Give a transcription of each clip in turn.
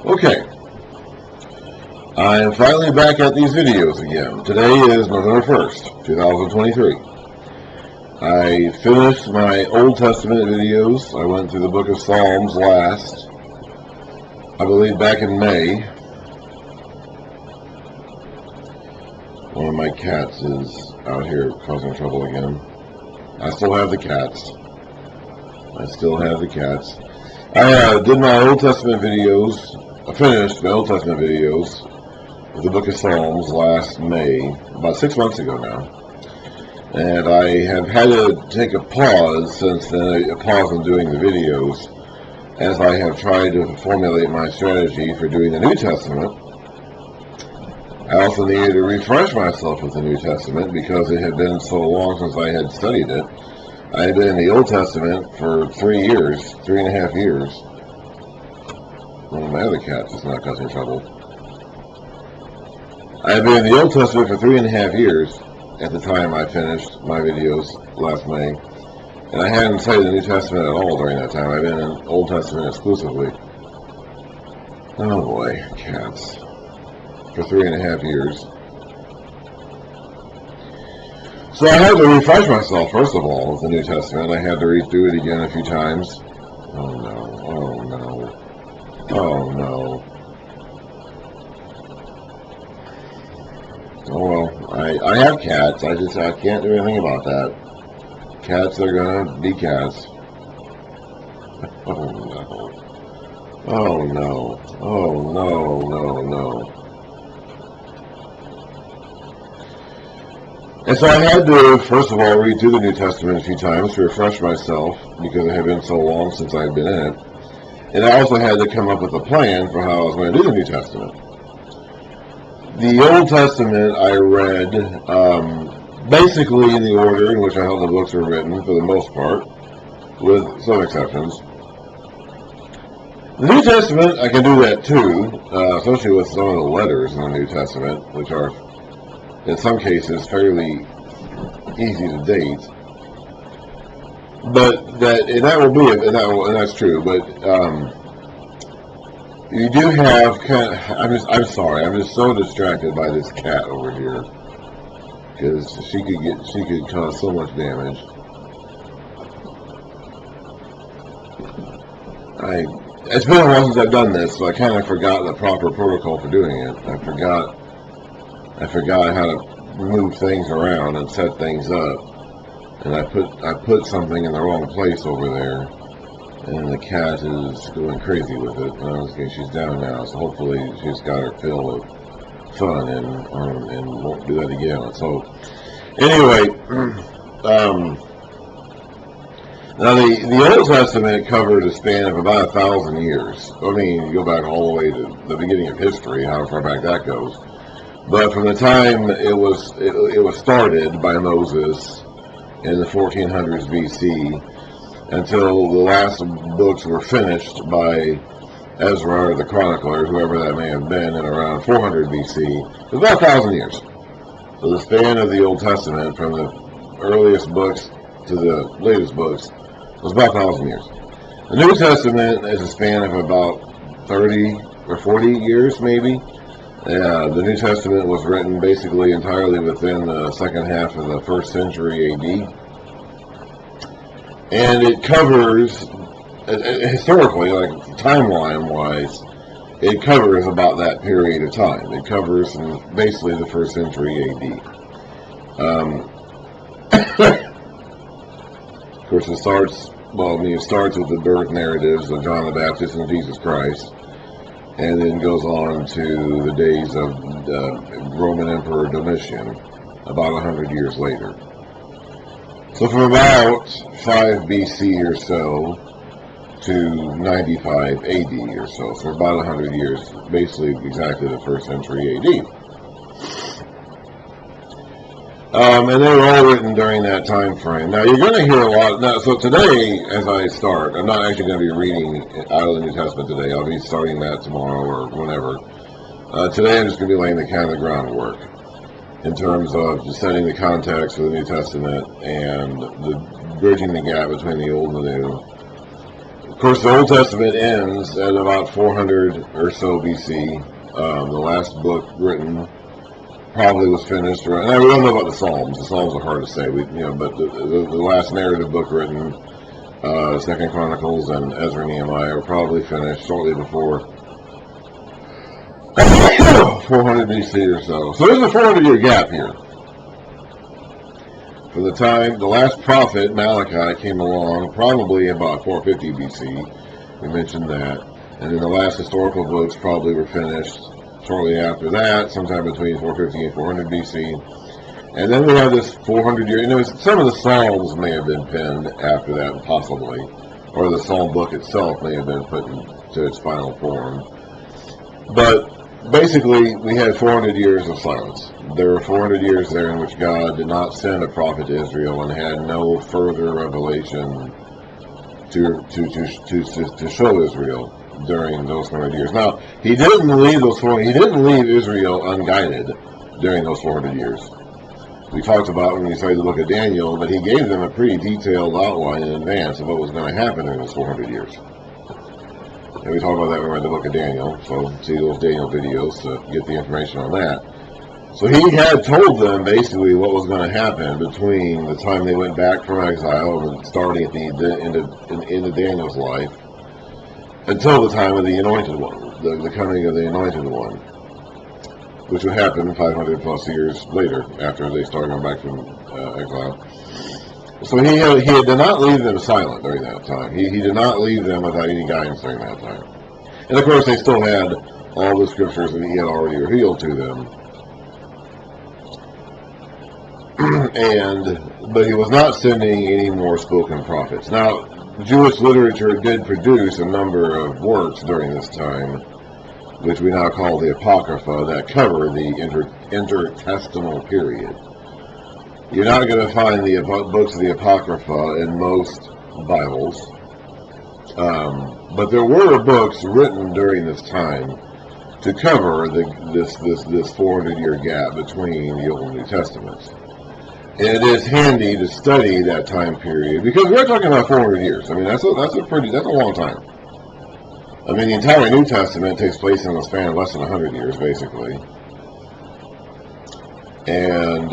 Okay, I am finally back at these videos again. Today is November 1st, 2023. I finished my Old Testament videos. I went through the book of Psalms last, I believe back in May. One of my cats is out here causing trouble again. I still have the cats. I did my Old Testament videos. I finished my Old Testament videos with the book of Psalms last May, about 6 months ago now. And I have had to take a pause since then, a pause in doing the videos, as I have tried to formulate my strategy for doing the New Testament. I also needed to refresh myself with the New Testament because it had been so long since I had studied it. I had been in the Old Testament for 3 years, 3.5 years. One of my other cats is not causing trouble. I had been in the Old Testament for 3.5 years at the time I finished my videos last May. And I hadn't studied the New Testament at all during that time. I've been in Old Testament exclusively. Oh boy, cats. For 3.5 years. So I had to refresh myself, first of all, with the New Testament. I had to redo it again a few times. Oh no, oh no, oh no. Oh well, I have cats. I can't do anything about that. Cats are gonna be cats. Oh no. Oh no. Oh no, no, no. And so I had to, first of all, read through the New Testament a few times to refresh myself because it had been so long since I had been in it. And I also had to come up with a plan for how I was going to do the New Testament. The Old Testament I read basically in the order in which I held the books were written, for the most part, with some exceptions. The New Testament, I can do that too, especially with some of the letters in the New Testament, which are, in some cases, fairly easy to date. But that's true. But you do have kind of. I'm sorry. I'm just so distracted by this cat over here because she could cause so much damage. It's been a while since I've done this, so I kind of forgot the proper protocol for doing it. I forgot how to move things around and set things up, and I put something in the wrong place over there, and the cat is going crazy with it. She's down now, so hopefully she's got her fill of fun and won't do that again. So anyway, now the Old Testament covered a span of about 1,000 years. I mean, you go back all the way to the beginning of history, however far back that goes. But from the time it was started by Moses in the 1400s BC until the last books were finished by Ezra or the chronicler, whoever that may have been, in around 400 BC, it was about 1,000 years. So the span of the Old Testament, from the earliest books to the latest books, was about 1,000 years. The New Testament is a span of about 30 or 40 years, maybe. The New Testament was written basically entirely within the second half of the 1st century AD. And it covers, historically, like timeline-wise, it covers about that period of time. It covers basically the 1st century AD. Of course, it starts with the birth narratives of John the Baptist and Jesus Christ, and then goes on to the days of Roman Emperor Domitian, about 100 years later. So from about 5 BC or so to 95 AD or so, for about 100 years, basically exactly the 1st century AD. And they were all written during that time frame. Now, you're going to hear a lot. Now, so today, as I start, I'm not actually going to be reading out of the New Testament today. I'll be starting that tomorrow or whenever. Today, I'm just going to be laying the kind of the groundwork in terms of just setting the context for the New Testament and bridging the gap between the Old and the New, Of course, the Old Testament ends at about 400 or so BC. The last book written probably was finished. And we don't know about the Psalms. The Psalms are hard to say. But the last narrative book written, Second Chronicles and Ezra and Nehemiah, were probably finished shortly before 400 BC or so. So there's a 400-year gap here. From the time the last prophet, Malachi, came along, probably about 450 BC. We mentioned that. And then the last historical books probably were finished shortly after that, sometime between 450 and 400 BC. And then we have this 400-year, some of the Psalms may have been penned after that, possibly. Or the Psalm book itself may have been put into its final form. But basically, we had 400 years of silence. There were 400 years there in which God did not send a prophet to Israel and had no further revelation to show Israel during those 400 years. Now, he didn't leave Israel unguided during those 400 years. We talked about when we started to look at Daniel, but he gave them a pretty detailed outline in advance of what was going to happen during those 400 years. And we talked about that when we read the book of Daniel, so see those Daniel videos to get the information on that. So he had told them basically what was going to happen between the time they went back from exile and starting at the end of Daniel's life until the time of the Anointed One, the coming of the Anointed One, which would happen 500 plus years later after they started going back from exile. So he did not leave them silent during that time. He did not leave them without any guidance during that time. And of course, they still had all the scriptures that he had already revealed to them. But he was not sending any more spoken prophets. Now, Jewish literature did produce a number of works during this time, which we now call the Apocrypha, that cover the intertestamental period. You're not going to find the books of the Apocrypha in most Bibles, but there were books written during this time to cover this 400-year gap between the Old and New Testaments. And it is handy to study that time period because we're talking about 400 years. I mean, that's a long time. I mean, the entire New Testament takes place in a span of less than 100 years, basically. And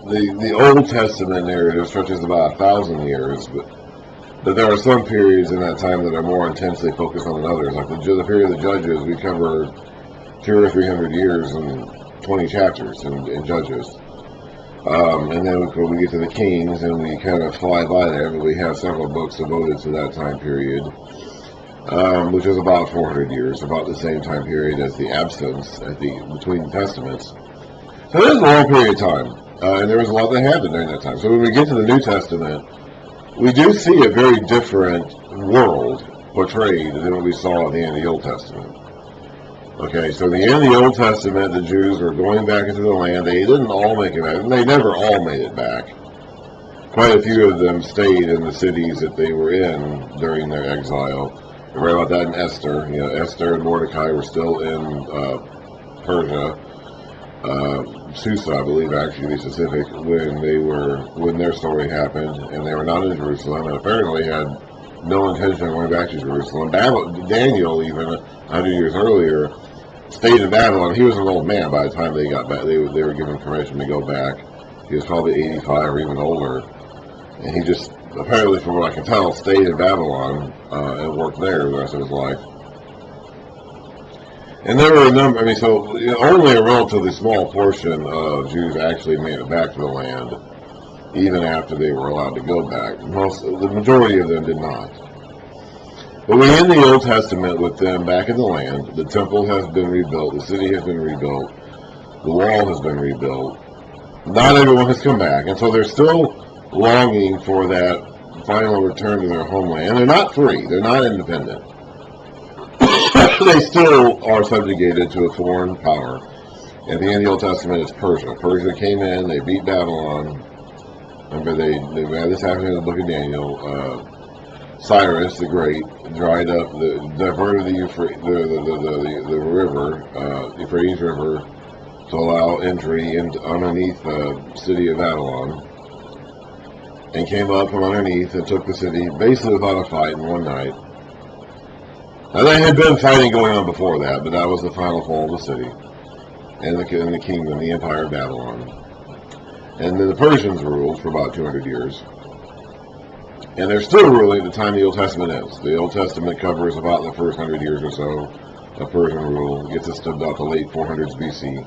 the Old Testament narrative stretches about 1,000 years, but there are some periods in that time that are more intensely focused on than others. Like the period of the Judges, we cover 200 or 300 years and 20 chapters in Judges. And then when we get to the Kings, and we kind of fly by there, but we have several books devoted to that time period, which is about 400 years, about the same time period as the absence between the Testaments. So it is a long period of time, and there was a lot that happened during that time. So when we get to the New Testament, we do see a very different world portrayed than what we saw at the end of the Old Testament. Okay, so at the end of the Old Testament, the Jews were going back into the land. They didn't all make it back, and they never all made it back. Quite a few of them stayed in the cities that they were in during their exile. We read about that in Esther. Esther and Mordecai were still in Persia. Susa, I believe, actually, to be specific, when their story happened, and they were not in Jerusalem, and apparently had no intention of going back to Jerusalem. Daniel, even 100 years earlier, stayed in Babylon. He was an old man by the time they got back. They were given permission to go back. He was probably 85 or even older, and he just, apparently, from what I can tell, stayed in Babylon and worked there the rest of his life. And there were a number, only a relatively small portion of Jews actually made it back to the land, even after they were allowed to go back. The majority of them did not. But we end the Old Testament with them back in the land. The temple has been rebuilt, the city has been rebuilt, the wall has been rebuilt. Not everyone has come back, and so they're still longing for that final return to their homeland. And they're not free, they're not independent. They still are subjugated to a foreign power. At the end of the Old Testament, it's Persia. Persia came in, they beat Babylon. Remember, they had this happening in the book of Daniel. Cyrus the Great diverted the river, Euphrates River, to allow entry underneath the city of Babylon. and came up from underneath and took the city basically without a fight in one night. Now, there had been fighting going on before that, but that was the final fall of the city and the kingdom, the empire of Babylon. And then the Persians ruled for about 200 years. And they're still ruling at the time the Old Testament ends. The Old Testament covers about the first 100 years or so of Persian rule. It gets us to about the late 400s BC.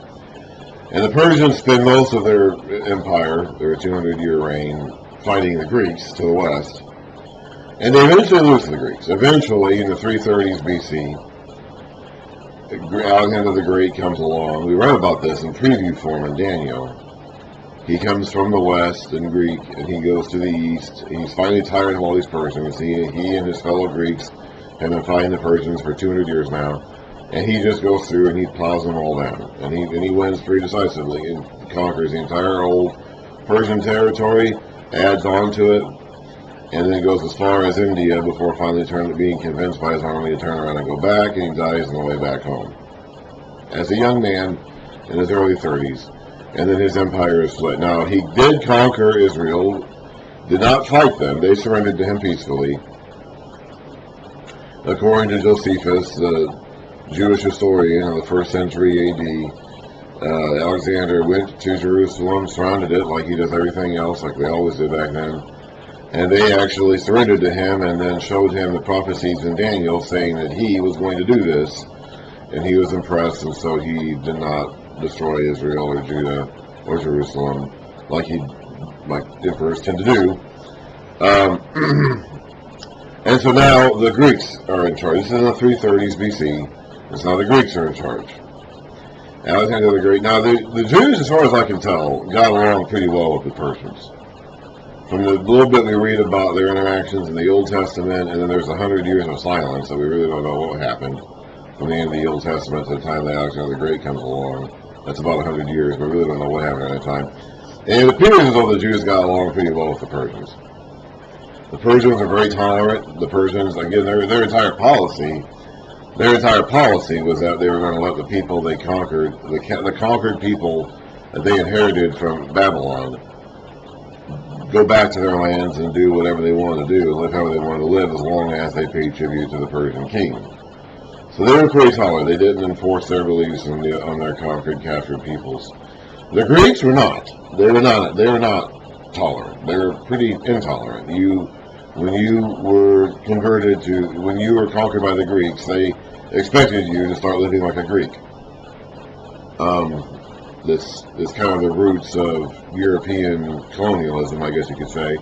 And the Persians spend most of their empire, their 200-year reign, fighting the Greeks to the west. And they eventually lose to the Greeks. Eventually, in the 330s BC, Alexander the Great comes along. We read about this in preview form in Daniel. He comes from the west in Greek, and he goes to the east. He's finally tired of all these Persians. He and his fellow Greeks have been fighting the Persians for 200 years now. And he just goes through and he plows them all down. And he wins pretty decisively and conquers the entire old Persian territory, adds on to it, and then goes as far as India before finally being convinced by his army to turn around and go back, and he dies on the way back home. As a young man in his early 30s, and then his empire is split. Now, he did conquer Israel, did not fight them. They surrendered to him peacefully. According to Josephus, the Jewish historian of the 1st century AD, Alexander went to Jerusalem, surrounded it like he does everything else, like they always did back then. And they actually surrendered to him and then showed him the prophecies in Daniel saying that he was going to do this. And he was impressed, and so he did not destroy Israel or Judah or Jerusalem like emperors tend to do. And so now the Greeks are in charge. This is in the 330s BC. It's now the Greeks are in charge. Alexander the Great. Now the Jews, as far as I can tell, got along pretty well with the Persians. From the little bit we read about their interactions in the Old Testament, and then there's 100 years of silence, so we really don't know what happened from the end of the Old Testament to the time that Alexander the Great comes along. That's about 100 years, but we really don't know what happened at that time. And it appears as though the Jews got along pretty well with the Persians. The Persians are very tolerant. The Persians, again, their entire policy was that they were going to let the people they conquered, the conquered people that they inherited from Babylon, go back to their lands and do whatever they wanted to do, live however they wanted to live, as long as they paid tribute to the Persian king. So they were pretty tolerant. They didn't enforce their beliefs on their conquered, captured peoples. The Greeks were not. They were not tolerant. They were pretty intolerant. When you were conquered by the Greeks, they expected you to start living like a Greek. This is kind of the roots of European colonialism, I guess you could say.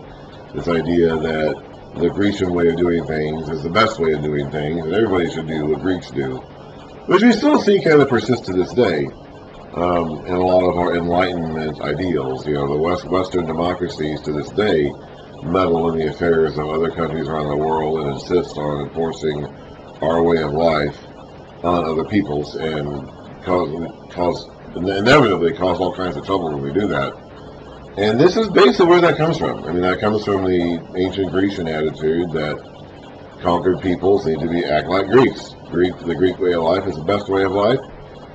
This idea that the Grecian way of doing things is the best way of doing things, and everybody should do what Greeks do. Which we still see kind of persist to this day in a lot of our Enlightenment ideals. The Western democracies to this day meddle in the affairs of other countries around the world and insist on enforcing our way of life on other peoples, and inevitably cause all kinds of trouble when we do that. And this is basically where that comes from. I mean, that comes from the ancient Grecian attitude that conquered peoples need to act like Greeks. The Greek way of life is the best way of life.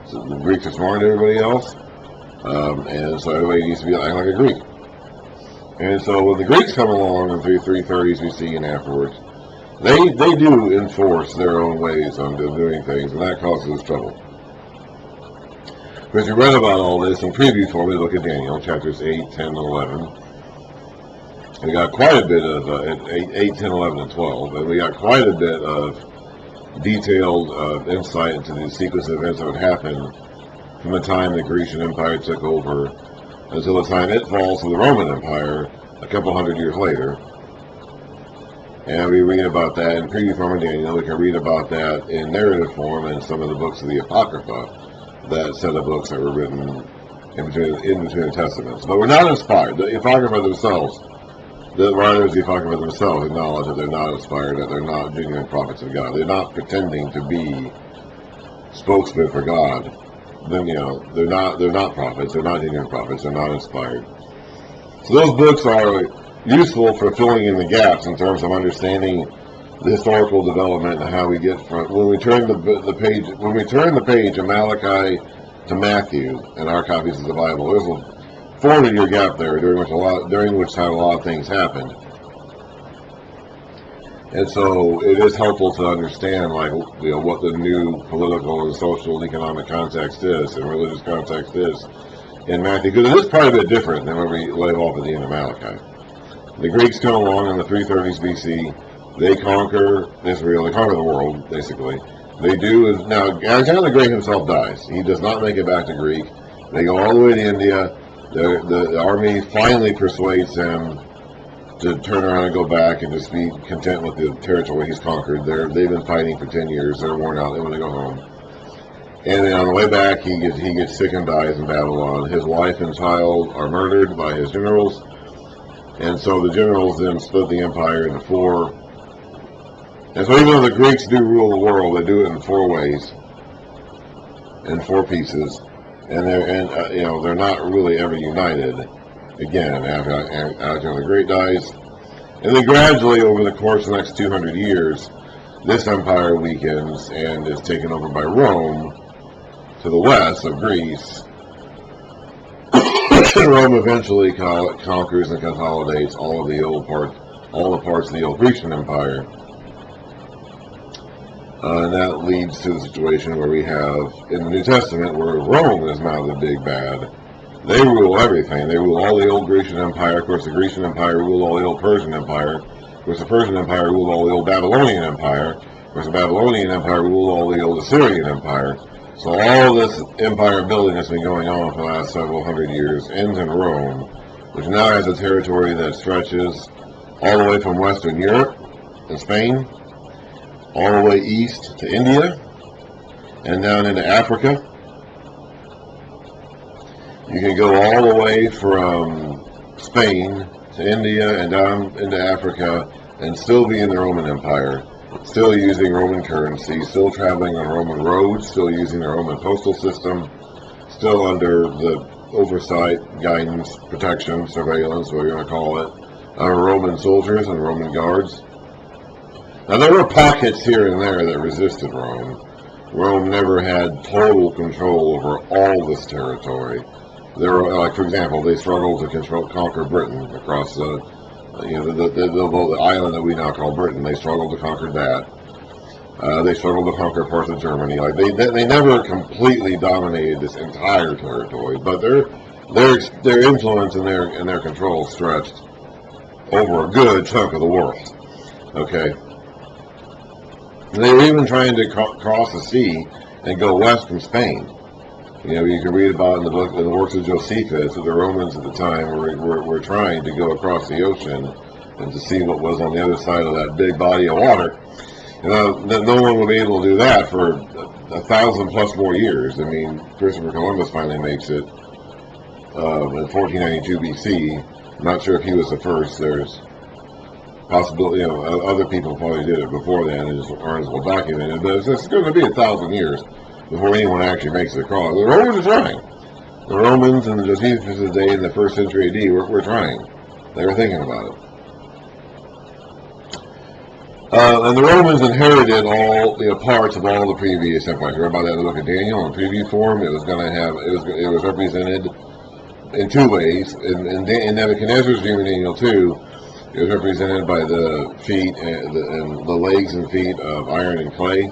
So the Greeks are smarter than everybody else, and so everybody needs to be acting like a Greek. And so when the Greeks come along in the 330s BC and afterwards, they do enforce their own ways on doing things, and that causes trouble. Because we read about all this in preview form, we look at Daniel, chapters 8, 10, and 11. We got quite a bit of, 8, 10, 11, and 12, and we got quite a bit of detailed insight into the sequence of events that would happen from the time the Grecian Empire took over until the time it falls to the Roman Empire a couple hundred years later. And we read about that in preview form in Daniel. We can read about that in narrative form in some of the books of the Apocrypha, that set of books that were written in between the Testaments. But we're not inspired. The Apocrypha themselves, the writers of the Apocrypha themselves acknowledge that they're not inspired, that they're not genuine prophets of God. They're not pretending to be spokesmen for God. Then, they're not prophets, they're not genuine prophets, they're not inspired. So those books are useful for filling in the gaps in terms of understanding the historical development and how we get from when we turn the page of Malachi to Matthew in our copies of the Bible. There's 400-year gap there, during which time a lot of things happened. And so it is helpful to understand, like, what the new political and social and economic context is, and religious context is in Matthew, because it is quite a bit different than when we lay off at the end of Malachi. The Greeks come along in the 330s BC. They conquer Israel. They conquer the world, basically. They do. Now, Alexander the Great himself dies. He does not make it back to Greek. They go all the way to India. The army finally persuades him to turn around and go back and just be content with the territory he's conquered. They've been fighting for 10 years. They're worn out. They want to go home. And then on the way back, he gets sick and dies in Babylon. His wife and child are murdered by his generals. And so the generals then split the empire into four. And so even though the Greeks do rule the world, they do it in four ways, in four pieces. And they're not really ever united. Again, after Alexander the Great dies, and then gradually over the course of the next 200 years, this empire weakens and is taken over by Rome to the west of Greece. Rome eventually conquers and consolidates all the parts of the old Grecian Empire, and that leads to the situation where we have in the New Testament where Rome is now the big bad. They rule everything. They rule all the old Grecian Empire. Of course, the Grecian Empire ruled all the old Persian Empire. Of course, the Persian Empire ruled all the old Babylonian Empire. Of course, the Babylonian Empire ruled all the old Assyrian Empire. So all this empire building that's been going on for the last several hundred years ends in Rome, which now has a territory that stretches all the way from Western Europe and Spain, all the way east to India, and down into Africa. You can go all the way from Spain to India and down into Africa and still be in the Roman Empire, still using Roman currency, still traveling on Roman roads, still using the Roman postal system, still under the oversight, guidance, protection, surveillance, whatever you want to call it, of Roman soldiers and Roman guards. Now, there were pockets here and there that resisted Rome. Rome never had total control over all this territory. There were, like, for example, they struggled to conquer Britain across the island that we now call Britain. They struggled to conquer that. They struggled to conquer parts of Germany. Like they never completely dominated this entire territory, but their influence and their control stretched over a good chunk of the world. Okay. They were even trying to cross the sea and go west from Spain. You can read about in the works of Josephus that the Romans at the time were trying to go across the ocean and to see what was on the other side of that big body of water. And no one would be able to do that for 1,000 plus more years. I mean, Christopher Columbus finally makes it in 1492 BC. I'm not sure if he was the first. There's possibility, other people probably did it before then and just aren't as well documented. But it's going to be 1,000 years before anyone actually makes it across. The Romans are trying. The Romans and the Josephus' day in the 1st century AD were trying. They were thinking about it. And the Romans inherited all the parts of all the previous empires. You read about that in the book of Daniel in preview form. It was represented in two ways. In Nebuchadnezzar's dream in Daniel 2, it was represented by the feet and the legs and feet of iron and clay,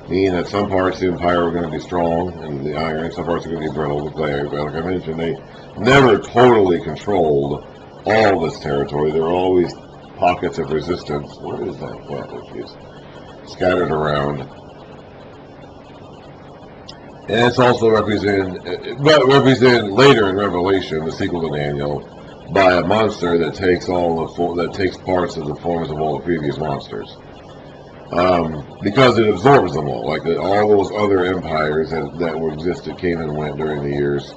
meaning that some parts of the empire were going to be strong and the iron, some parts are going to be brittle, the clay. Like I mentioned, they never totally controlled all this territory. There were always pockets of resistance. What is that plant that is scattered around? And it's also represented later in Revelation, the sequel to Daniel, by a monster that takes parts of the forms of all the previous monsters. Because it absorbs them all, like all those other empires that existed, came and went during the years,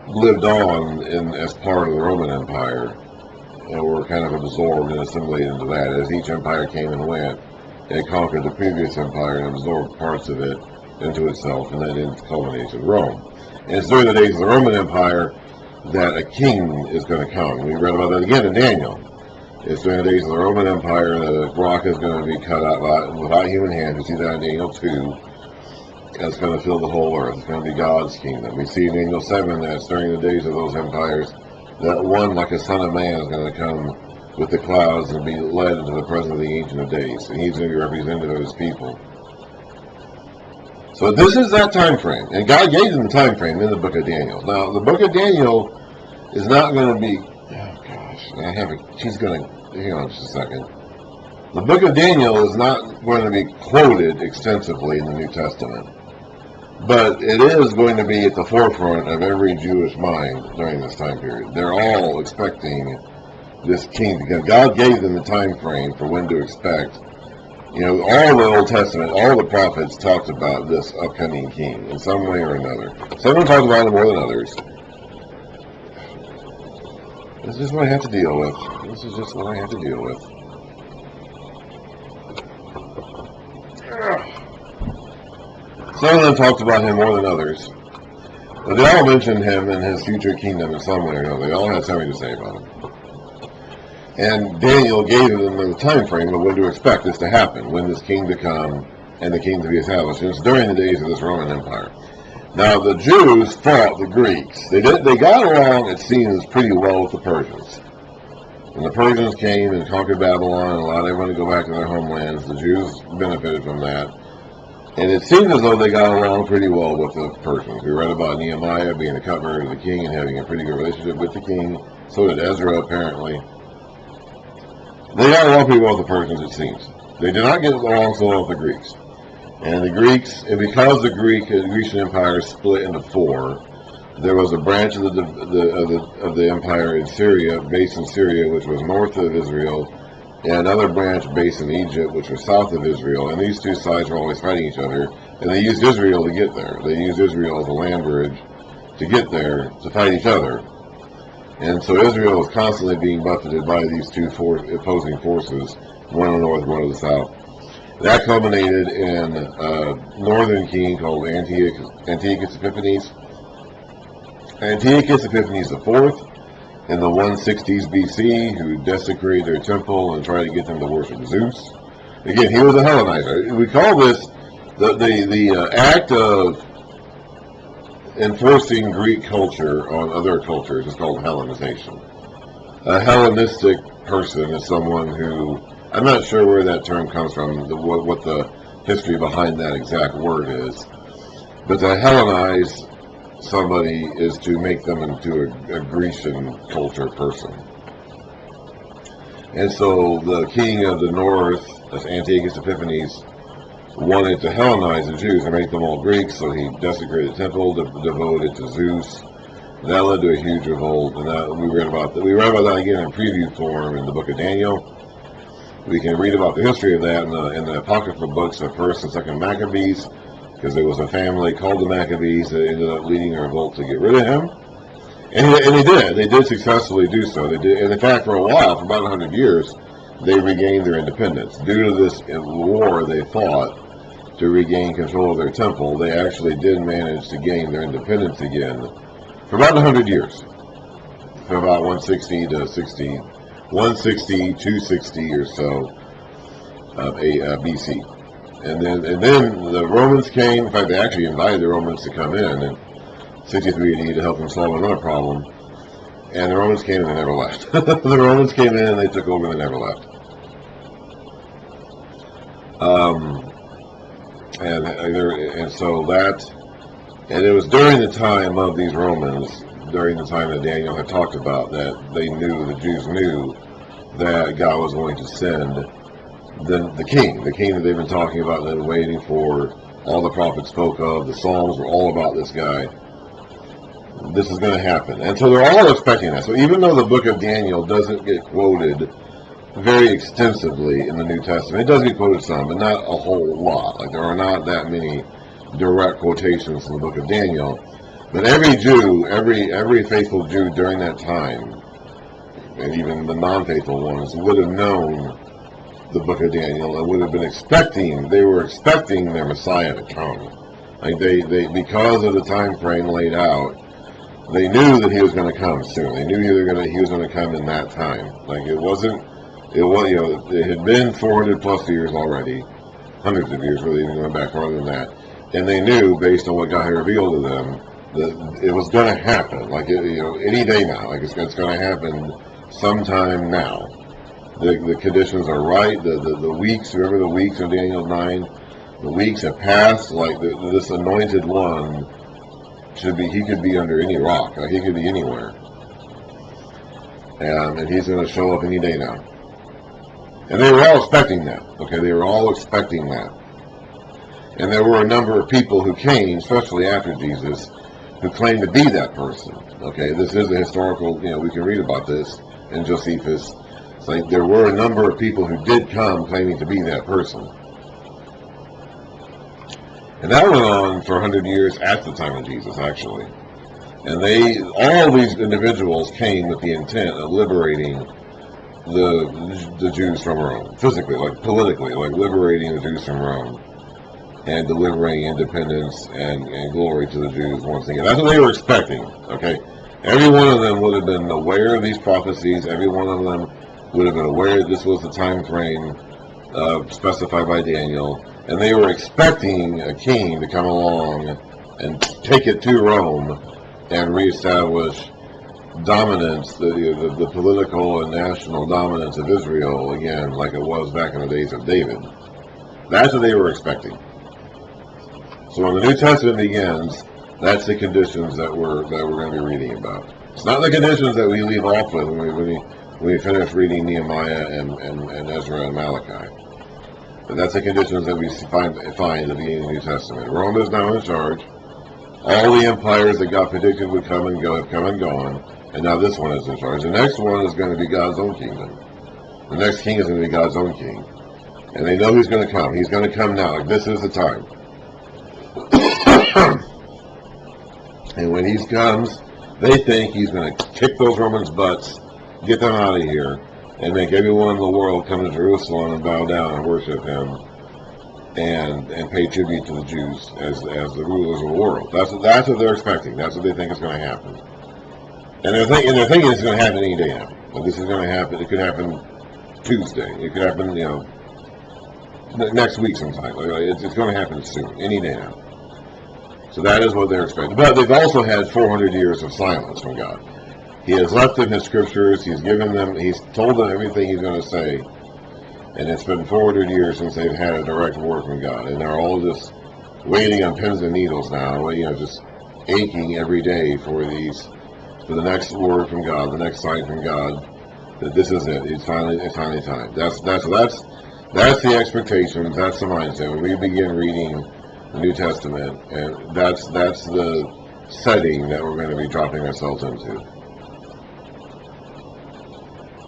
lived on as part of the Roman Empire, and were kind of absorbed and assimilated into that. As each empire came and went, it conquered the previous empire and absorbed parts of it into itself, and then it culminates in Rome. And it's during the days of the Roman Empire that a king is going to come. We read about that again in Daniel. It's during the days of the Roman Empire that a rock is going to be cut out without human hands. We see that in Daniel 2. that's going to fill the whole earth. It's going to be God's kingdom. We see in Daniel 7 that during the days of those empires, that one like a son of man is going to come with the clouds and be led into the presence of the Ancient of Days, and he's going to be representative of his people. So this is that time frame, and God gave them the time frame in the book of Daniel. Now, the book of Daniel is not going to be, oh gosh, she's going to, hang on just a second. The book of Daniel is not going to be quoted extensively in the New Testament, but it is going to be at the forefront of every Jewish mind during this time period. They're all expecting this king, because God gave them the time frame for when to expect. You know, all the Old Testament, all the prophets talked about this upcoming king in some way or another. Some of them talked about it more than others. This is what I have to deal with. This is just what I have to deal with. Some of them talked about him more than others. But they all mentioned him and his future kingdom in some way or another. They all had something to say about him. And Daniel gave them the time frame of when to expect this to happen, when this king to come and the king to be established. And it's during the days of this Roman Empire. Now, the Jews fought the Greeks. They got along, it seems, pretty well with the Persians. When the Persians came and conquered Babylon and allowed everyone to go back to their homelands, the Jews benefited from that. And it seemed as though they got along pretty well with the Persians. We read about Nehemiah being the cupbearer of the king and having a pretty good relationship with the king. So did Ezra, apparently. They got along pretty well with the Persians, it seems. They did not get along so well with the Greeks. And the Greeks, and because the Grecian Empire split into four, there was a branch of the empire in Syria, based in Syria, which was north of Israel, and another branch based in Egypt, which was south of Israel. And these two sides were always fighting each other, and they used Israel to get there. They used Israel as a land bridge to get there to fight each other. And so Israel was constantly being buffeted by these two opposing forces, one in the north, one in the south. That culminated in a northern king called Antiochus Epiphanes. Antiochus Epiphanes IV in the 160s BC, who desecrated their temple and tried to get them to worship Zeus. Again, he was a Hellenizer. We call this the act of enforcing Greek culture on other cultures is called Hellenization. A Hellenistic person is someone who, I'm not sure where that term comes from, what the history behind that exact word is, but to Hellenize somebody is to make them into a Grecian culture person. And so the king of the north, that's Antiochus Epiphanes, wanted to Hellenize the Jews and make them all Greeks, so he desecrated the temple, devoted to Zeus. That led to a huge revolt, and we read about that. We read about that again in preview form in the book of Daniel. We can read about the history of that in the apocryphal books of 1st and 2nd Maccabees, because there was a family called the Maccabees that ended up leading a revolt to get rid of him. And they did. They did successfully do so. They did, and in fact, for a while, for about 100 years, they regained their independence. Due to this war they fought to regain control of their temple, they actually did manage to gain their independence again for about 100 years. For about 160 to 60, 160, 260 or so of BC. And then the Romans came. In fact, they actually invited the Romans to come in 63 AD to help them solve another problem. And the Romans came and they never left. The Romans came in and they took over and they never left. And it was during the time of these Romans, during the time that Daniel had talked about, that the Jews knew that God was going to send the king that they've been talking about, and waiting for. All the prophets spoke of. The Psalms were all about this guy. This is going to happen. And so they're all expecting that. So even though the book of Daniel doesn't get quoted very extensively in the New Testament, it does get quoted some, but not a whole lot. Like, there are not that many direct quotations from the book of Daniel. But every Jew, every faithful Jew during that time, and even the non-faithful ones, would have known the book of Daniel and would have been expecting their Messiah to come. Like they because of the time frame laid out, they knew that he was going to come soon. They knew he was going to come in that time. Like it was, it had been 400 plus years already. hundreds of years, really even going back farther than that. And they knew, based on what God had revealed to them, that it was going to happen, like any day now, like it's going to happen sometime now. The conditions are right. The weeks, remember the weeks of Daniel 9, the weeks have passed. Like this anointed one should be, he could be under any rock, like he could be anywhere, and he's going to show up any day now. And they were all expecting that. Okay, they were all expecting that. And there were a number of people who came, especially after Jesus, who claimed to be that person. Okay, this is a historical, we can read about this in Josephus. It's like there were a number of people who did come claiming to be that person. And that went on for 100 years at the time of Jesus, actually. And all these individuals came with the intent of liberating the Jews from Rome, physically, like politically, like liberating the Jews from Rome and delivering independence and glory to the Jews once again. That's what they were expecting, okay? Every one of them would have been aware of these prophecies. Every one of them would have been aware that this was the time frame specified by Daniel. And they were expecting a king to come along and take it to Rome and reestablish dominance, the political and national dominance of Israel again, like it was back in the days of David. That's what they were expecting. So when the New Testament begins, that's the conditions that we're going to be reading about. It's not the conditions that we leave off with when we finish reading Nehemiah and Ezra and Malachi. But that's the conditions that we find at the beginning of the New Testament. Rome is now in charge. All the empires that God predicted would come and go have come and gone. And now this one is in charge. The next one is going to be God's own kingdom. The next king is going to be God's own king. And they know he's going to come. He's going to come now. Like, this is the time. And when he comes, they think he's going to kick those Romans' butts, get them out of here, and make everyone in the world come to Jerusalem and bow down and worship him and pay tribute to the Jews as the rulers of the world. That's what they're expecting. That's what they think is going to happen. And they're thinking it's going to happen any day now. Like, this is going to happen. It could happen Tuesday. It could happen, next week sometime. It's going to happen soon, any day now. So that is what they're expecting. But they've also had 400 years of silence from God. He has left them his scriptures. He's told them everything he's going to say. And it's been 400 years since they've had a direct word from God. And they're all just waiting on pins and needles now, just aching every day for the next word from God, the next sign from God, that this is it. It's finally time. That's the expectations. That's the mindset. When we begin reading the New Testament, and that's the setting that we're going to be dropping ourselves into.